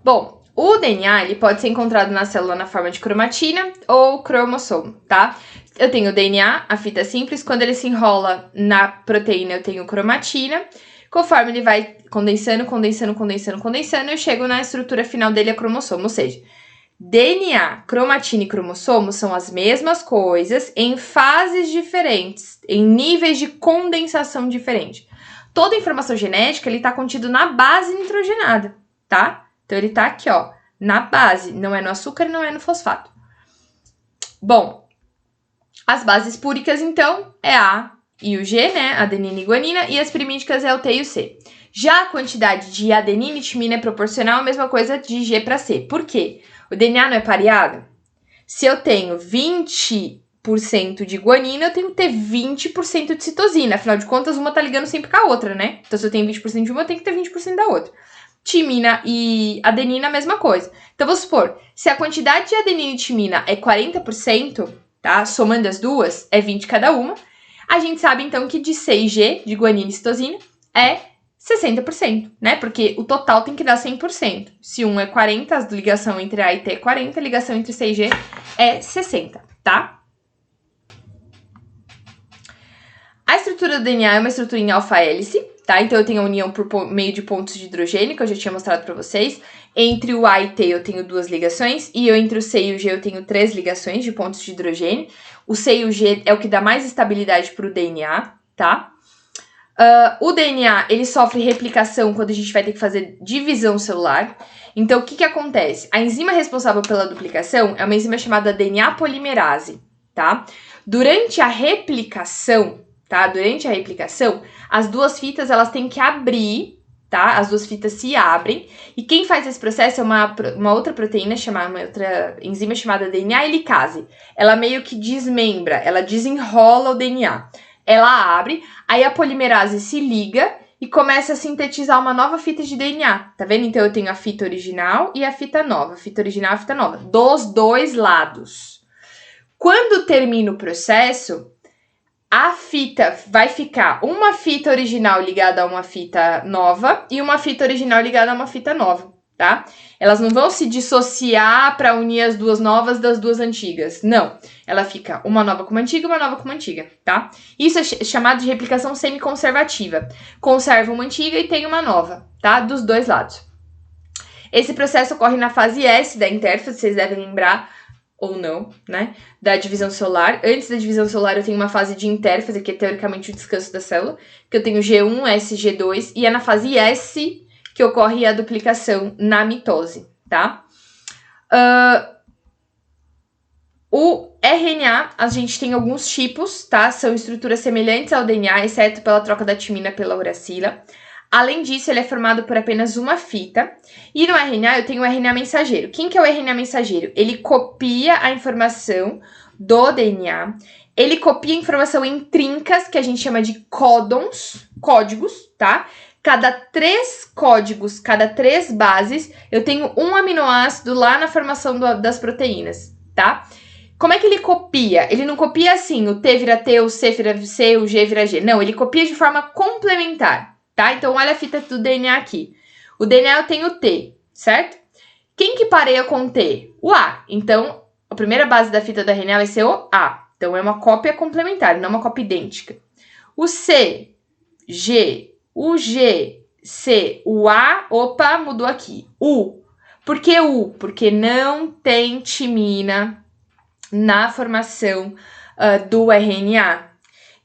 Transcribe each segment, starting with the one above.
Bom, o DNA, ele pode ser encontrado na célula na forma de cromatina ou cromossomo, tá? Eu tenho o DNA, a fita simples, quando ele se enrola na proteína eu tenho cromatina. Conforme ele vai condensando, eu chego na estrutura final dele, a cromossomo. Ou seja, DNA, cromatina e cromossomo são as mesmas coisas em fases diferentes, em níveis de condensação diferentes. Toda a informação genética, ele está contido na base nitrogenada, tá? Então, ele tá aqui, ó, na base. Não é no açúcar e não é no fosfato. Bom, as bases púricas, então, é a A e o G, né? Adenina e guanina. E as pirimídicas é o T e o C. Já a quantidade de adenina e timina é proporcional à mesma coisa de G para C. Por quê? O DNA não é pareado? Se eu tenho 20% de guanina, eu tenho que ter 20% de citosina. Afinal de contas, uma tá ligando sempre com a outra, né? Então, se eu tenho 20% de uma, eu tenho que ter 20% da outra. Timina e adenina, a mesma coisa. Então, vamos supor, se a quantidade de adenina e timina é 40%, tá? Somando as duas, é 20 cada uma. A gente sabe, então, que de C e G, de guanina e citosina, é 60%, né? Porque o total tem que dar 100%. Se um é 40, a ligação entre A e T é 40, a ligação entre C e G é 60, tá? A estrutura do DNA é uma estrutura em alfa-hélice, tá? Então, eu tenho a união por meio de pontos de hidrogênio, que eu já tinha mostrado para vocês. Entre o A e T eu tenho 2 ligações, e entre o C e o G eu tenho 3 ligações de pontos de hidrogênio. O C e o G é o que dá mais estabilidade para o DNA, tá? O DNA, ele sofre replicação quando a gente vai ter que fazer divisão celular. Então, o que acontece? A enzima responsável pela duplicação é uma enzima chamada DNA polimerase, tá? Durante a replicação, as duas fitas, elas têm que abrir, tá? As duas fitas se abrem. E quem faz esse processo é uma outra proteína, uma outra enzima chamada DNA helicase. Ela meio que desmembra, ela desenrola o DNA. Ela abre, aí a polimerase se liga e começa a sintetizar uma nova fita de DNA, tá vendo? Então, eu tenho a fita original e a fita nova. Fita original e a fita nova, dos dois lados. Quando termina o processo, a fita vai ficar uma fita original ligada a uma fita nova e uma fita original ligada a uma fita nova, tá? Elas não vão se dissociar para unir as duas novas das duas antigas, não. Ela fica uma nova com uma antiga e uma nova com uma antiga, tá? Isso é chamado de replicação semiconservativa. Conserva uma antiga e tem uma nova, tá? Dos dois lados. Esse processo ocorre na fase S da intérfase, vocês devem lembrar, ou não, né? Da divisão celular. Antes da divisão celular, eu tenho uma fase de intérfase, que é teoricamente o descanso da célula, que eu tenho G1, S, G2, e é na fase S que ocorre a duplicação na mitose, tá? O RNA, a gente tem alguns tipos, tá? São estruturas semelhantes ao DNA, exceto pela troca da timina pela uracila. Além disso, ele é formado por apenas uma fita. E no RNA, eu tenho o RNA mensageiro. Quem que é o RNA mensageiro? Ele copia a informação do DNA. Ele copia a informação em trincas, que a gente chama de códons, códigos, tá? Cada 3 códigos, cada 3 bases, eu tenho um aminoácido lá na formação das proteínas, tá? Como é que ele copia? Ele não copia assim, o T vira T, o C vira C, o G vira G. Não, ele copia de forma complementar, tá? Então, olha a fita do DNA aqui. O DNA eu tenho o T, certo? Quem que pareia com o T? O A. Então, a primeira base da fita do RNA vai ser o A. Então, é uma cópia complementar, não uma cópia idêntica. O C, G, o G, C, o A, opa, mudou aqui. U. Por que U? Porque não tem timina na formação do RNA.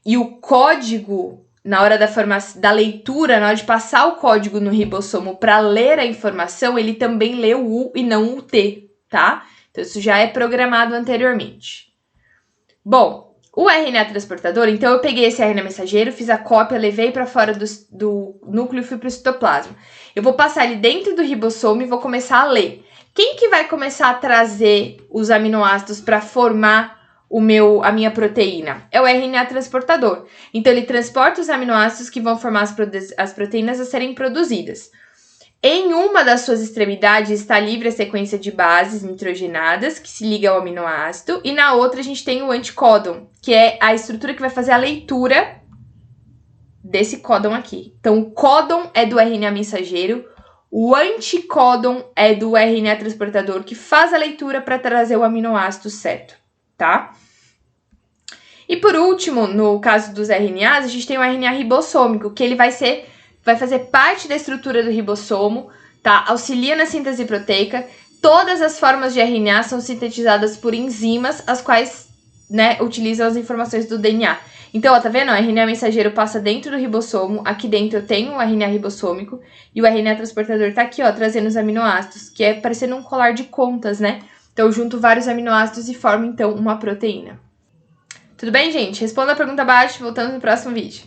E o código, na hora da leitura, na hora de passar o código no ribossomo para ler a informação, ele também lê o U e não o T, tá? Então, isso já é programado anteriormente. Bom, o RNA transportador, então eu peguei esse RNA mensageiro, fiz a cópia, levei para fora do núcleo e fui para o citoplasma. Eu vou passar ele dentro do ribossomo e vou começar a ler. Quem que vai começar a trazer os aminoácidos para formar a minha proteína? É o RNA transportador. Então, ele transporta os aminoácidos que vão formar as proteínas a serem produzidas. Em uma das suas extremidades está livre a sequência de bases nitrogenadas, que se liga ao aminoácido, e na outra a gente tem o anticódon, que é a estrutura que vai fazer a leitura desse códon aqui. Então, o códon é do RNA mensageiro, O anticódon é do RNA transportador que faz a leitura para trazer o aminoácido certo, tá? E por último, no caso dos RNAs, a gente tem o RNA ribossômico, que ele vai fazer parte da estrutura do ribossomo, tá? Auxilia na síntese proteica. Todas as formas de RNA são sintetizadas por enzimas, as quais, né, utilizam as informações do DNA. Então, ó, tá vendo? O RNA mensageiro passa dentro do ribossomo. Aqui dentro eu tenho o RNA ribossômico. E o RNA transportador tá aqui, ó, trazendo os aminoácidos, que é parecendo um colar de contas, né? Então, eu junto vários aminoácidos e formo, então, uma proteína. Tudo bem, gente? Responda a pergunta abaixo, voltando no próximo vídeo.